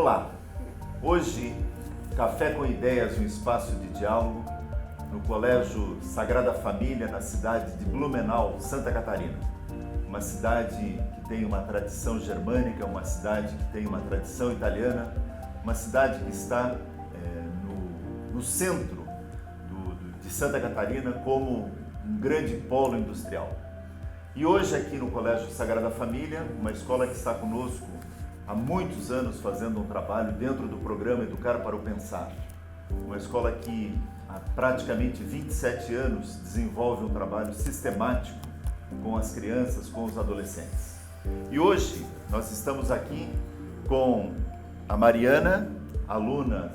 Olá! Hoje, Café com Ideias, um espaço de diálogo no Colégio Sagrada Família, na cidade de Blumenau, Santa Catarina. Uma cidade que tem uma tradição germânica, uma cidade que tem uma tradição italiana, uma cidade que está no centro de Santa Catarina como um grande polo industrial. E hoje aqui no Colégio Sagrada Família, uma escola que está conosco há muitos anos fazendo um trabalho dentro do programa Educar para o Pensar. Uma escola que há praticamente 27 anos desenvolve um trabalho sistemático com as crianças, com os adolescentes. E hoje nós estamos aqui com a Mariana,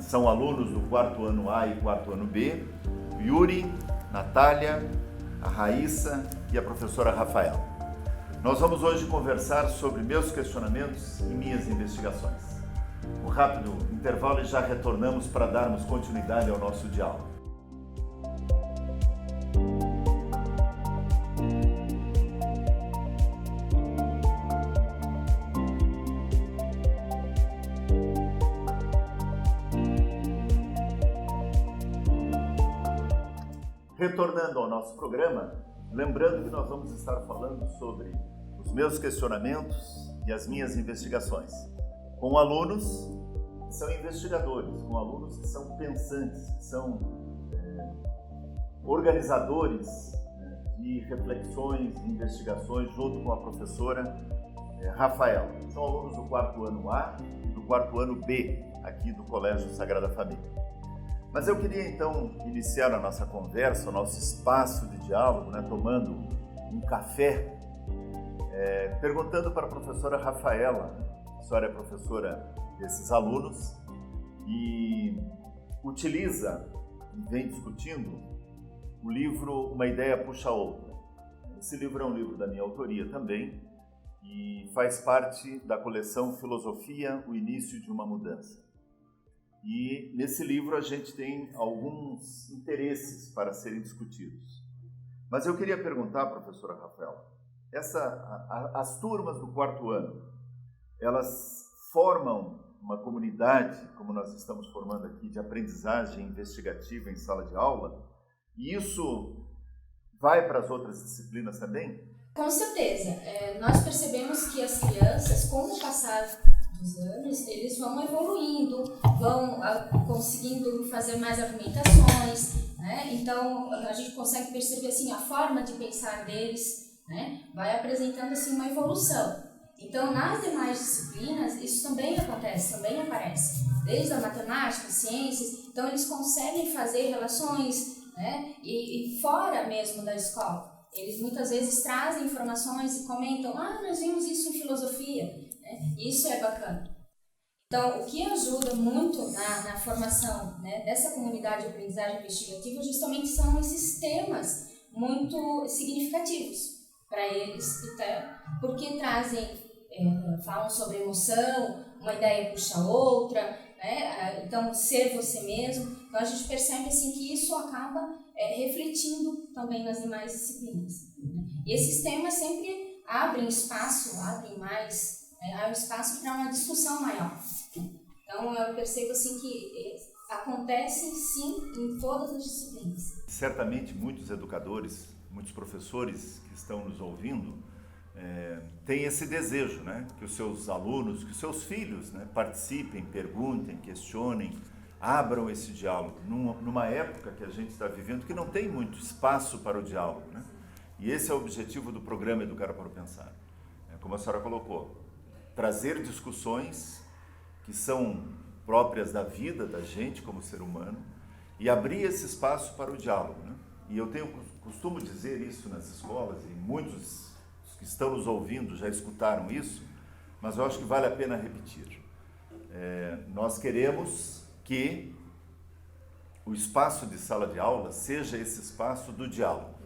são alunos do quarto ano A e quarto ano B, Yuri, Natália, a Raíssa e a professora Rafaela. Nós vamos hoje conversar sobre meus questionamentos e minhas investigações. Um rápido intervalo e já retornamos para darmos continuidade ao nosso diálogo. Retornando ao nosso programa, lembrando que nós vamos estar falando sobre os meus questionamentos e as minhas investigações, com alunos que são investigadores, com alunos que são pensantes, que são organizadores de reflexões e investigações junto com a professora Rafaela. São alunos do quarto ano A e do quarto ano B, aqui do Colégio Sagrada Família. Mas eu queria então iniciar a nossa conversa, o nosso espaço de diálogo, tomando um café, perguntando para a professora Rafaela. A senhora é professora desses alunos e utiliza e vem discutindo o livro Uma Ideia Puxa a Outra. Esse livro é um livro da minha autoria também e faz parte da coleção Filosofia, o Início de uma Mudança. E nesse livro a gente tem alguns interesses para serem discutidos. Mas eu queria perguntar, professora Rafaela, as turmas do quarto ano, elas formam uma comunidade, como nós estamos formando aqui, de aprendizagem investigativa em sala de aula, e isso vai para as outras disciplinas também? Com certeza. Nós percebemos que as crianças, com o passar dos anos, eles vão evoluindo, vão conseguindo fazer mais argumentações, né? Então a gente consegue perceber assim, a forma de pensar deles, né? Vai apresentando assim, uma evolução. Então nas demais disciplinas isso também acontece, também aparece, desde a matemática, ciências, então eles conseguem fazer relações, né? E fora mesmo da escola. Eles muitas vezes trazem informações e comentam, nós vimos isso em filosofia. Isso é bacana. Então, o que ajuda muito na formação, né, dessa comunidade de aprendizagem investigativa justamente são esses temas muito significativos para eles, porque falam sobre emoção, uma ideia puxa a outra, né? Então ser você mesmo. Então a gente percebe assim, que isso acaba refletindo também nas demais disciplinas. E esses temas sempre abrem espaço, há um espaço para uma discussão maior. Então eu percebo assim que acontece sim em todas as disciplinas. Certamente muitos educadores, muitos professores que estão nos ouvindo têm esse desejo, né? Que os seus alunos, que os seus filhos, né, participem, perguntem, questionem, abram esse diálogo. Numa época que a gente está vivendo que não tem muito espaço para o diálogo, né? E esse é o objetivo do programa Educar para o Pensar. Como a senhora colocou, trazer discussões que são próprias da vida da gente como ser humano e abrir esse espaço para o diálogo, né? E eu costumo dizer isso nas escolas, e muitos que estão nos ouvindo já escutaram isso, mas eu acho que vale a pena repetir. Nós queremos que o espaço de sala de aula seja esse espaço do diálogo.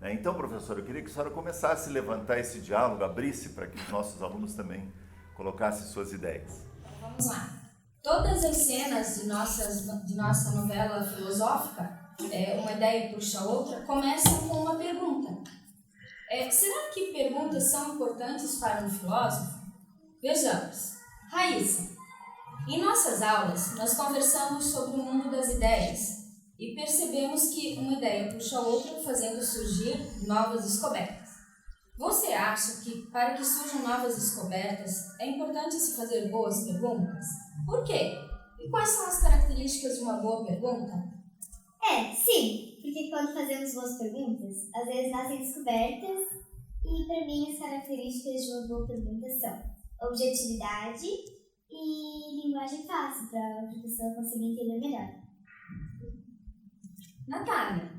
Então, professora, eu queria que a senhora começasse a levantar esse diálogo, abrisse para que os nossos alunos também colocassem suas ideias. Vamos lá. Todas as cenas de nossa novela filosófica, Uma Ideia Puxa a Outra, começam com uma pergunta. Será que perguntas são importantes para um filósofo? Vejamos. Raíssa, Em nossas aulas, nós conversamos sobre o mundo das ideias e percebemos que uma ideia puxa a outra, fazendo surgir novas descobertas. Você acha que, para que surjam novas descobertas, é importante se fazer boas perguntas? Por quê? E quais são as características de uma boa pergunta? Sim, porque quando fazemos boas perguntas, às vezes nascem descobertas e, para mim, as características de uma boa pergunta são objetividade e linguagem fácil, para a pessoa conseguir entender melhor. Natália,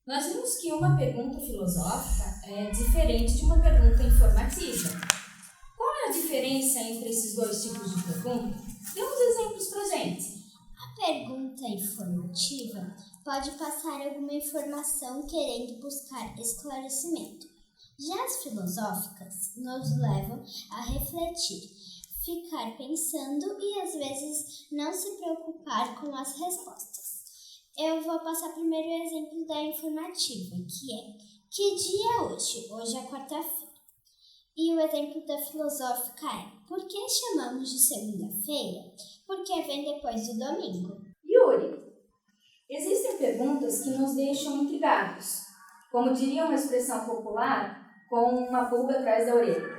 nós vimos que uma pergunta filosófica é diferente de uma pergunta informativa. Qual é a diferença entre esses dois tipos de pergunta? Dê uns exemplos pra gente. A pergunta informativa pode passar alguma informação querendo buscar esclarecimento. Já as filosóficas nos levam a refletir, ficar pensando e às vezes não se preocupar com as respostas. Eu vou passar primeiro o exemplo da informativa, que é: que dia é hoje? Hoje é quarta-feira. E o exemplo da filosófica é: por que chamamos de segunda-feira? Porque vem depois do domingo. Yuri, existem perguntas que nos deixam intrigados. Como diria uma expressão popular, com uma pulga atrás da orelha.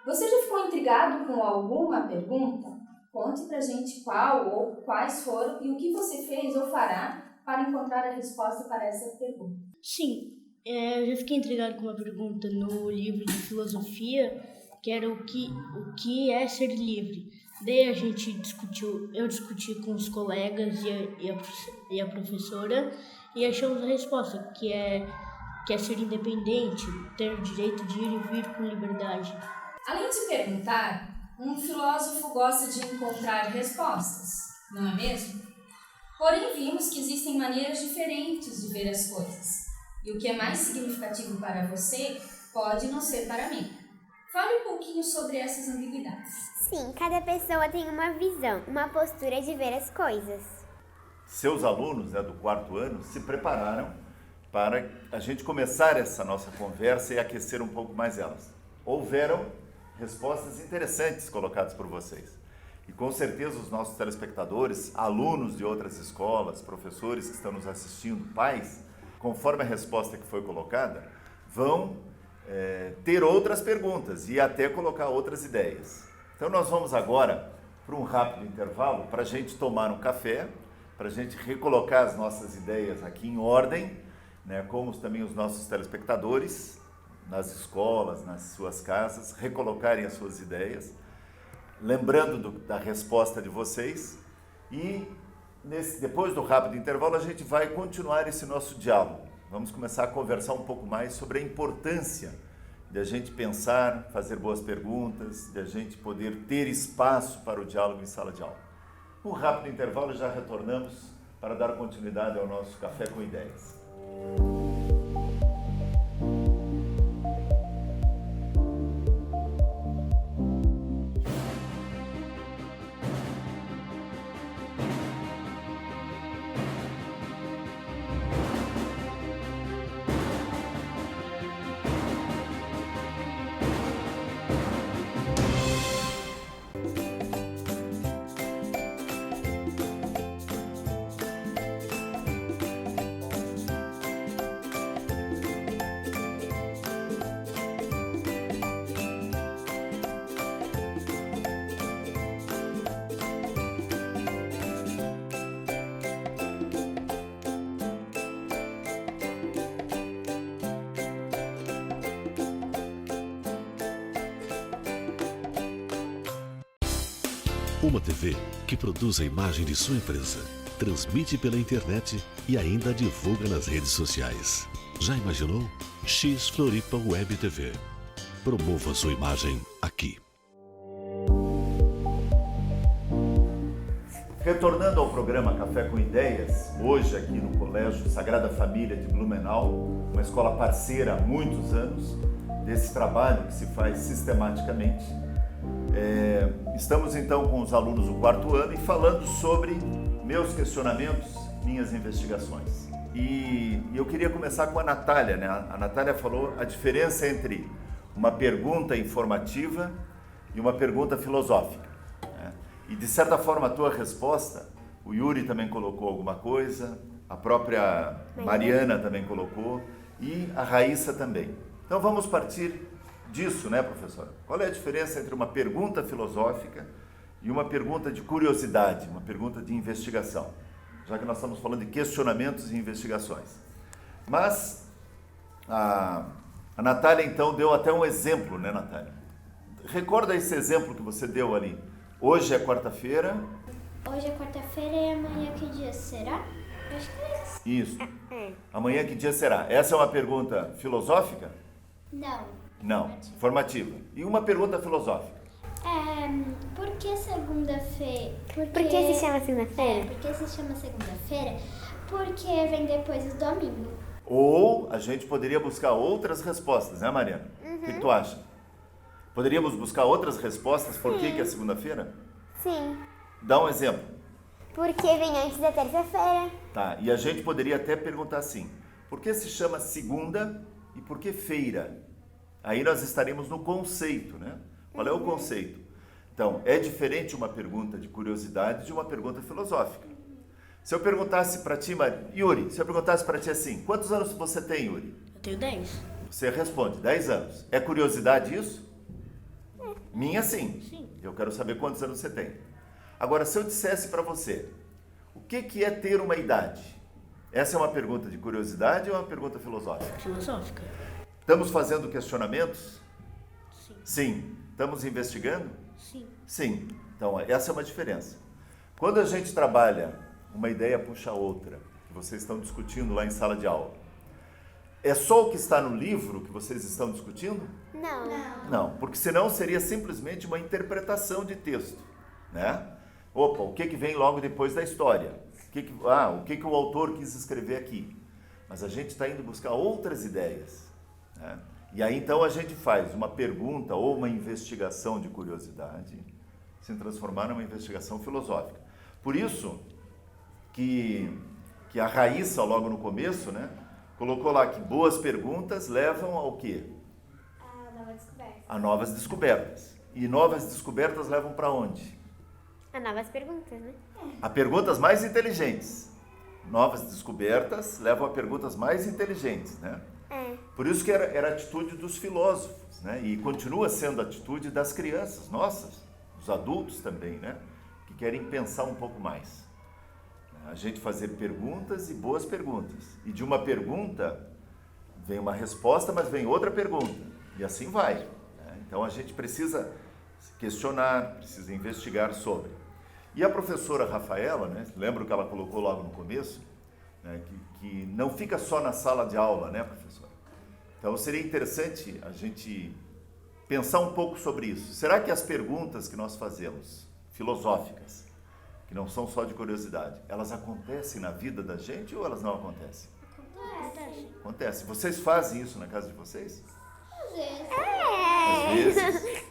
Você já ficou intrigado com alguma pergunta? Conte pra gente qual ou quais foram e o que você fez ou fará para encontrar a resposta para essa pergunta. Sim, eu já fiquei intrigado com uma pergunta no livro de filosofia, que era o que é ser livre. Daí a gente eu discuti com os colegas e a professora e achamos a resposta, que é ser independente, ter o direito de ir e vir com liberdade. Além de perguntar, um filósofo gosta de encontrar respostas, não é mesmo? Porém, vimos que existem maneiras diferentes de ver as coisas. E o que é mais significativo para você pode não ser para mim. Fale um pouquinho sobre essas ambiguidades. Sim, cada pessoa tem uma visão, uma postura de ver as coisas. Seus alunos, do quarto ano, se prepararam para a gente começar essa nossa conversa e aquecer um pouco mais elas. Houveram respostas interessantes colocadas por vocês. E com certeza os nossos telespectadores, alunos de outras escolas, professores que estão nos assistindo, pais, conforme a resposta que foi colocada, vão ter outras perguntas e até colocar outras ideias. Então nós vamos agora para um rápido intervalo para a gente tomar um café, para a gente recolocar as nossas ideias aqui em ordem, como também os nossos telespectadores, nas escolas, nas suas casas, recolocarem as suas ideias, lembrando da resposta de vocês, e depois do rápido intervalo a gente vai continuar esse nosso diálogo. Vamos começar a conversar um pouco mais sobre a importância de a gente pensar, fazer boas perguntas, de a gente poder ter espaço para o diálogo em sala de aula. Um rápido intervalo e já retornamos para dar continuidade ao nosso Café com Ideias. Uma TV que produz a imagem de sua empresa, transmite pela internet e ainda divulga nas redes sociais. Já imaginou? X Floripa Web TV. Promova sua imagem aqui. Retornando ao programa Café com Ideias, hoje aqui no Colégio Sagrada Família de Blumenau, uma escola parceira há muitos anos, desse trabalho que se faz sistematicamente. Estamos então com os alunos do quarto ano e falando sobre meus questionamentos, minhas investigações. E eu queria começar com a Natália, A Natália falou a diferença entre uma pergunta informativa e uma pergunta filosófica. E de certa forma a tua resposta, o Yuri também colocou alguma coisa, a própria Mariana também colocou e a Raíssa também. Então vamos partir disso, né, professora? Qual é a diferença entre uma pergunta filosófica e uma pergunta de curiosidade, uma pergunta de investigação? Já que nós estamos falando de questionamentos e investigações. Mas a Natália, então, deu até um exemplo, né, Natália? Recorda esse exemplo que você deu ali. Hoje é quarta-feira. Hoje é quarta-feira e amanhã que dia será? Acho que é isso. Isso. Amanhã que dia será? Essa é uma pergunta filosófica? Não. Não, formativa. E uma pergunta filosófica? Por que segunda-feira? Por que se chama segunda-feira? Por que se chama segunda-feira? Porque vem depois do domingo. Ou a gente poderia buscar outras respostas, né, Mariana? O que tu acha? Poderíamos buscar outras respostas por que é segunda-feira? Sim. Dá um exemplo. Porque vem antes da terça-feira. Tá, e a gente poderia até perguntar assim, por que se chama segunda e por que feira? Aí nós estaremos no conceito, né? Qual é o conceito? Então, é diferente uma pergunta de curiosidade de uma pergunta filosófica. Se eu perguntasse para ti, Yuri, se eu perguntasse para ti assim, quantos anos você tem, Yuri? Eu tenho 10. Você responde, 10 anos. É curiosidade isso? Minha sim. Sim. Eu quero saber quantos anos você tem. Agora, se eu dissesse para você, o que é ter uma idade? Essa é uma pergunta de curiosidade ou uma pergunta filosófica? Filosófica. Estamos fazendo questionamentos? Sim. Sim. Estamos investigando? Sim. Sim. Então, essa é uma diferença. Quando a gente trabalha, uma ideia puxa a outra, que vocês estão discutindo lá em sala de aula. É só o que está no livro que vocês estão discutindo? Não. Não, porque senão seria simplesmente uma interpretação de texto, né? Opa, o que vem logo depois da história? O que o autor quis escrever aqui? Mas a gente está indo buscar outras ideias, né? E aí então a gente faz uma pergunta ou uma investigação de curiosidade se transformar numa investigação filosófica. Por isso que a Raíssa, logo no começo, né, colocou lá que boas perguntas levam ao quê? Nova descoberta. A novas descobertas. E novas descobertas levam para onde? A novas perguntas, né? A perguntas mais inteligentes. Novas descobertas levam a perguntas mais inteligentes, né? Por isso que era a atitude dos filósofos, né? E continua sendo a atitude das crianças, nossas, dos adultos também, né? Que querem pensar um pouco mais. A gente fazer perguntas e boas perguntas. E de uma pergunta vem uma resposta, mas vem outra pergunta. E assim vai, né? Então a gente precisa se questionar, precisa investigar sobre. E a professora Rafaela, né? Lembra que ela colocou logo no começo? Né? Que não fica só na sala de aula, né, professora? Então seria interessante a gente pensar um pouco sobre isso. Será que as perguntas que nós fazemos, filosóficas, que não são só de curiosidade, elas acontecem na vida da gente ou elas não acontecem? Acontece. Vocês fazem isso na casa de vocês? Às vezes.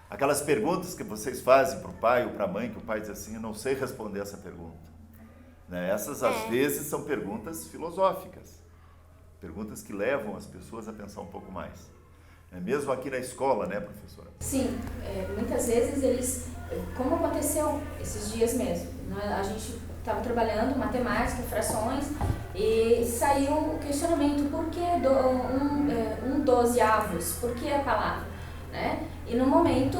Aquelas perguntas que vocês fazem para o pai ou para a mãe, que o pai diz assim, eu não sei responder essa pergunta. Né? Essas, às vezes, são perguntas filosóficas. Perguntas que levam as pessoas a pensar um pouco mais. Mesmo aqui na escola, né, professora? Sim, muitas vezes eles, como aconteceu esses dias mesmo, né, a gente estava trabalhando matemática, frações, e saiu o questionamento, por que 12avos? Por que a palavra? Né? E no momento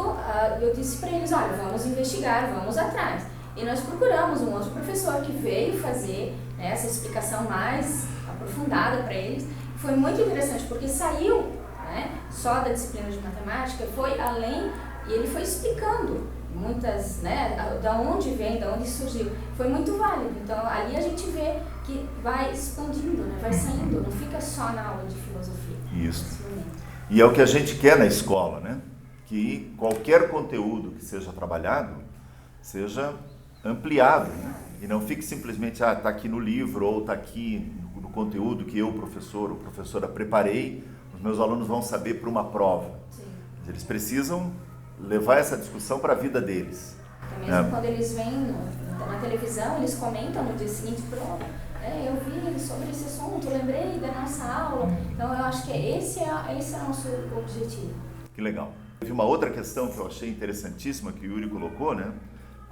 eu disse para eles, olha, vamos investigar, vamos atrás. E nós procuramos um outro professor que veio fazer, né, essa explicação mais aprofundada para eles. Foi muito interessante, porque saiu, né, só da disciplina de matemática, foi além, e ele foi explicando muitas, né, da onde vem, da onde surgiu. Foi muito válido. Então, ali a gente vê que vai expandindo, né, vai saindo, não fica só na aula de filosofia. Isso. E é o que a gente quer na escola, né? Que qualquer conteúdo que seja trabalhado seja ampliado, né? E não fique simplesmente, está aqui no livro ou está aqui no conteúdo que eu, professor ou professora, preparei, os meus alunos vão saber para uma prova. Sim. Eles precisam levar essa discussão para a vida deles. Até mesmo quando eles vêm na televisão, eles comentam no dia seguinte, pronto, eu vi sobre esse assunto, lembrei da nossa aula. Então eu acho que esse é o nosso objetivo. Que legal. Teve uma outra questão que eu achei interessantíssima que o Yuri colocou, né?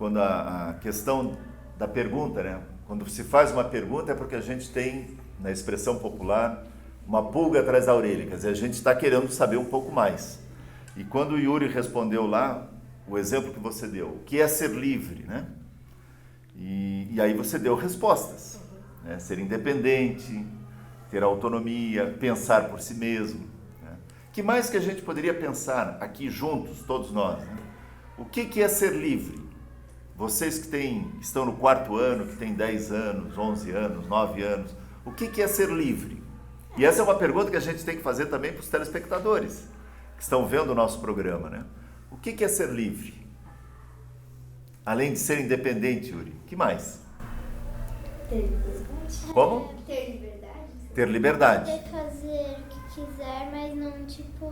quando a questão da pergunta, né? Quando se faz uma pergunta é porque a gente tem, na expressão popular, uma pulga atrás da orelha, quer dizer, a gente está querendo saber um pouco mais. E quando o Yuri respondeu lá, o exemplo que você deu, o que é ser livre, né? E aí você deu respostas, né? Ser independente, ter autonomia, pensar por si mesmo. Né? Que mais que a gente poderia pensar aqui juntos, todos nós? Né? O que é ser livre? Vocês que estão no 4º ano, que têm 10 anos, 11 anos, 9 anos, o que é ser livre? E essa é uma pergunta que a gente tem que fazer também para os telespectadores que estão vendo o nosso programa, né? O que é ser livre? Além de ser independente, Yuri, o que mais? Ter liberdade. Como? Ter liberdade. Ter liberdade. Poder fazer o que quiser, mas não, tipo,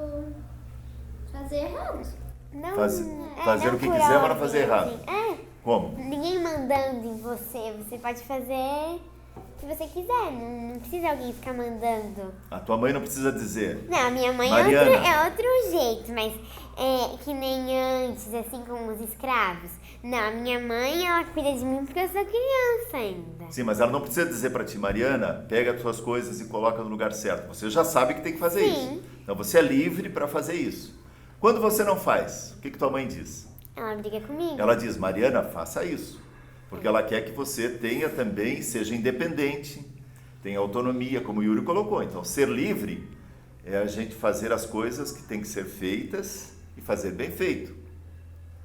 fazer errado. Não, Fazer não o que por quiser, mas não ordem, fazer errado. assim. Como? Ninguém mandando em você. Você pode fazer o que você quiser. Não precisa alguém ficar mandando. A tua mãe não precisa dizer. Não, a minha mãe Mariana. é outro jeito, mas é que nem antes, assim como os escravos. Não, a minha mãe, ela cuida de mim porque eu sou criança ainda. Sim, mas ela não precisa dizer para ti, Mariana, pega as suas coisas e coloca no lugar certo. Você já sabe que tem que fazer Sim. isso. Então você é livre para fazer isso. Quando você não faz, o que tua mãe diz? Ela briga comigo. Ela diz, Mariana, faça isso. Porque ela quer que você tenha também, seja independente, tenha autonomia, como o Yuri colocou. Então, ser livre é a gente fazer as coisas que tem que ser feitas e fazer bem feito.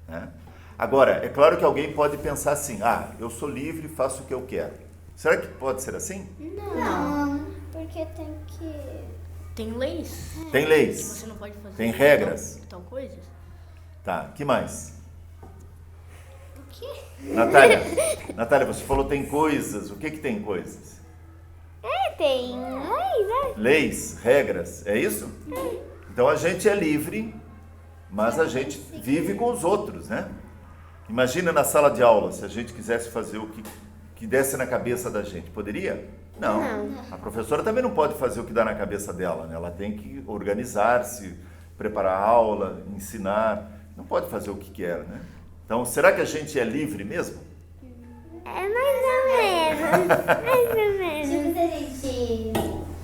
Né? Agora, é claro que alguém pode pensar assim, eu sou livre, faço o que eu quero. Será que pode ser assim? Não, porque tem que... Tem leis Tem que leis, você não pode fazer. tem regras. Tal coisa. Tá, que mais? O quê? Natália, você falou tem coisas, o que tem coisas? Tem leis, né? Leis, regras, é isso? Então a gente é livre, mas a gente vive com os outros, né? Imagina na sala de aula, se a gente quisesse fazer o que desse na cabeça da gente, poderia? Não. A professora também não pode fazer o que dá na cabeça dela, né? Ela tem que organizar-se, preparar a aula, ensinar, não pode fazer o que quer, né? Então, será que a gente é livre mesmo? É mais ou menos. Mais ou menos. Tipo, se a gente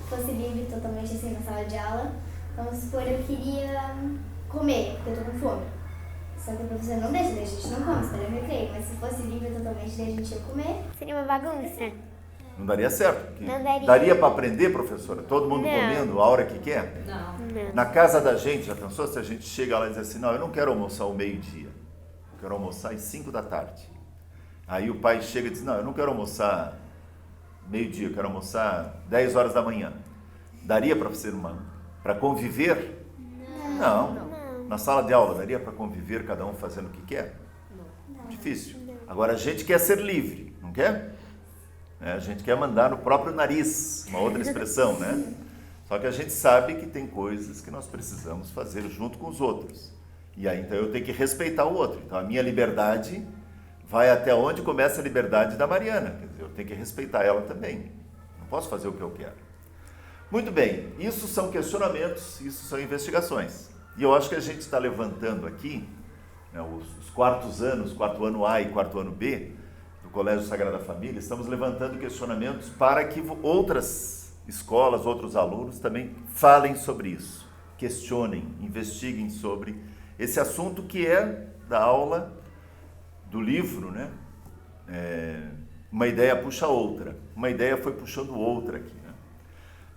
fosse livre totalmente assim na sala de aula, vamos supor, eu queria comer, porque eu tô com fome. Só que a professora não deixa, daí a gente não come, espera o recreio. Mas se fosse livre totalmente, daí a gente ia comer. Seria uma bagunça. Não daria certo. Porque Não daria. Daria para aprender, professora? Todo mundo Não. comendo a hora que quer? Não. Não. Na casa da gente, já pensou se a gente chega lá e diz assim, não, eu não quero almoçar ao meio-dia, eu quero almoçar às 5 da tarde. Aí o pai chega e diz, não, eu não quero almoçar meio-dia, eu quero almoçar 10 horas da manhã. Daria para ser para conviver? Não. Na sala de aula, daria para conviver cada um fazendo o que quer? Não. Difícil. Agora a gente quer ser livre, não quer? A gente quer mandar no próprio nariz, uma outra expressão, né? Só que a gente sabe que tem coisas que nós precisamos fazer junto com os outros. E aí, então, eu tenho que respeitar o outro. Então, a minha liberdade vai até onde começa a liberdade da Mariana. Quer dizer, eu tenho que respeitar ela também. Não posso fazer o que eu quero. Muito bem, isso são questionamentos, isso são investigações. E eu acho que a gente está levantando aqui, né, os 4º anos, 4º ano A e 4º ano B, do Colégio Sagrada Família, estamos levantando questionamentos para que outras escolas, outros alunos também falem sobre isso, questionem, investiguem sobre esse assunto que é da aula, do livro, né? Uma ideia puxa outra, uma ideia foi puxando outra aqui, né?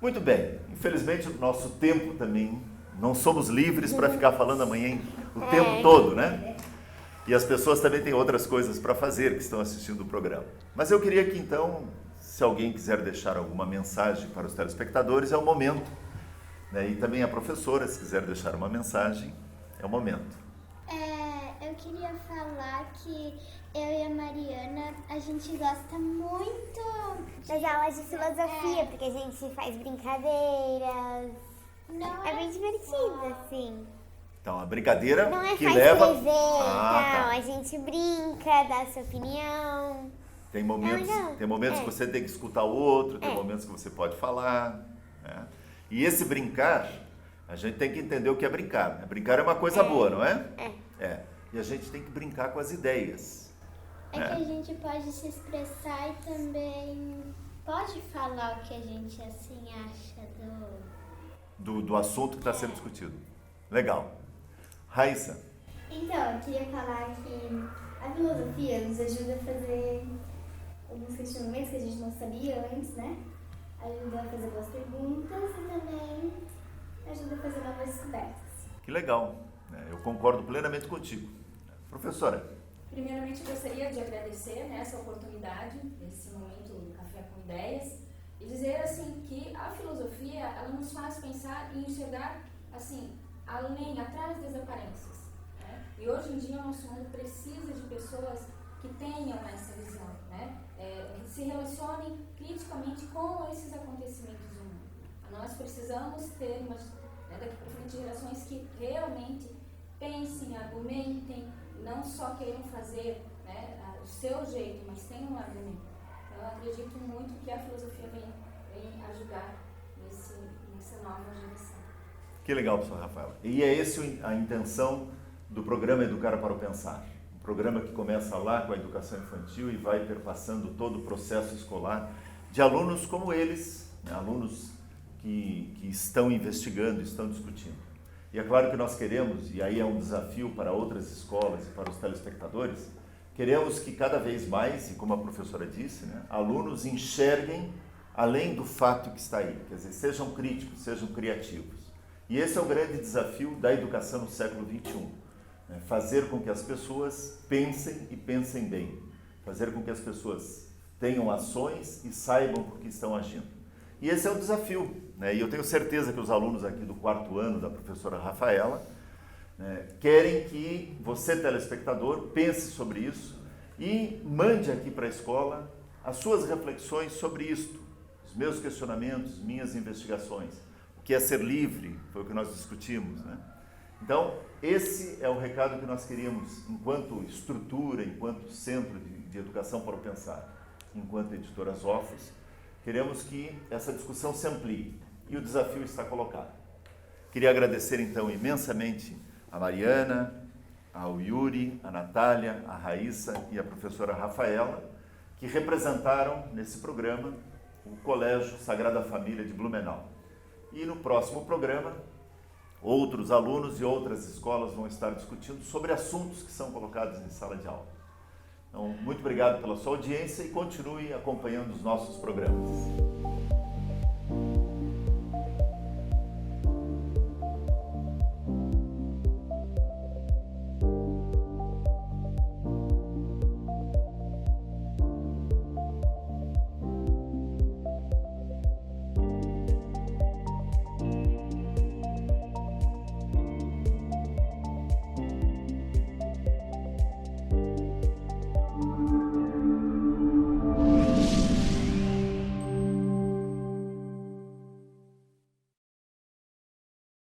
Muito bem, infelizmente o nosso tempo também, não somos livres para ficar falando amanhã o tempo todo, né? E as pessoas também têm outras coisas para fazer que estão assistindo o programa. Mas eu queria que então, se alguém quiser deixar alguma mensagem para os telespectadores, é o momento. Né? E também a professora, se quiser deixar uma mensagem, é o momento. Eu queria falar que eu e a Mariana, a gente gosta muito Das aulas de filosofia, porque a gente faz brincadeiras. Não É bem divertido, assim. Então, a brincadeira Não é que só leva... escrever e tal. tá. A gente brinca, dá a sua opinião. Tem momentos, legal. tem momentos que você tem que escutar o outro, tem É. momentos que você pode falar. Né? E esse brincar, a gente tem que entender o que é brincar. Né? Brincar é uma coisa boa, não é? É. E a gente tem que brincar com as ideias. É que a gente pode se expressar e também pode falar o que a gente assim acha Do assunto que está sendo discutido. Legal. Raíssa, Então, eu queria falar que a filosofia nos ajuda a fazer alguns questionamentos que a gente não sabia antes, né? Ajuda a fazer boas perguntas e também ajuda a fazer novas descobertas. que legal. Eu concordo plenamente contigo. Professora, Primeiramente, eu gostaria de agradecer, né, essa oportunidade, esse momento do Café com Ideias, e dizer assim que a filosofia ela nos faz pensar e enxergar assim além, atrás das aparências. Né? E hoje em dia o nosso mundo precisa de pessoas que tenham essa visão, né? Que se relacionem criticamente com esses acontecimentos do mundo. Nós precisamos ter daqui para frente gerações que realmente pensem, argumentem, não só queiram fazer, né, o seu jeito, mas tenham um argumento. Então, eu acredito muito que a filosofia vem ajudar nessa nova geração. que legal, professor Rafaela. E é essa a intenção do programa Educar para o Pensar. Um programa que começa lá com a educação infantil e vai perpassando todo o processo escolar de alunos como eles, né, alunos que estão investigando, estão discutindo. E é claro que nós queremos, e aí é um desafio para outras escolas e para os telespectadores, queremos que cada vez mais, e como a professora disse, né, alunos enxerguem além do fato que está aí, quer dizer, sejam críticos, sejam criativos. E esse é o grande desafio da educação no século XXI, né, fazer com que as pessoas pensem e pensem bem, fazer com que as pessoas tenham ações e saibam por que estão agindo. E esse é o desafio, né? E eu tenho certeza que os alunos aqui do 4º ano da professora Rafaela, né, querem que você, telespectador, pense sobre isso e mande aqui para a escola as suas reflexões sobre isto, os meus questionamentos, minhas investigações. O que é ser livre, foi o que nós discutimos, né? Então, esse é o recado que nós queríamos, enquanto estrutura, enquanto Centro de Educação para o Pensar, enquanto Editora Zófos, queremos que essa discussão se amplie e o desafio está colocado. Queria agradecer então imensamente a Mariana, ao Yuri, a Natália, a Raíssa e a professora Rafaela, que representaram nesse programa o Colégio Sagrada Família de Blumenau. E no próximo programa, outros alunos e outras escolas vão estar discutindo sobre assuntos que são colocados em sala de aula. Então, muito obrigado pela sua audiência e continue acompanhando os nossos programas.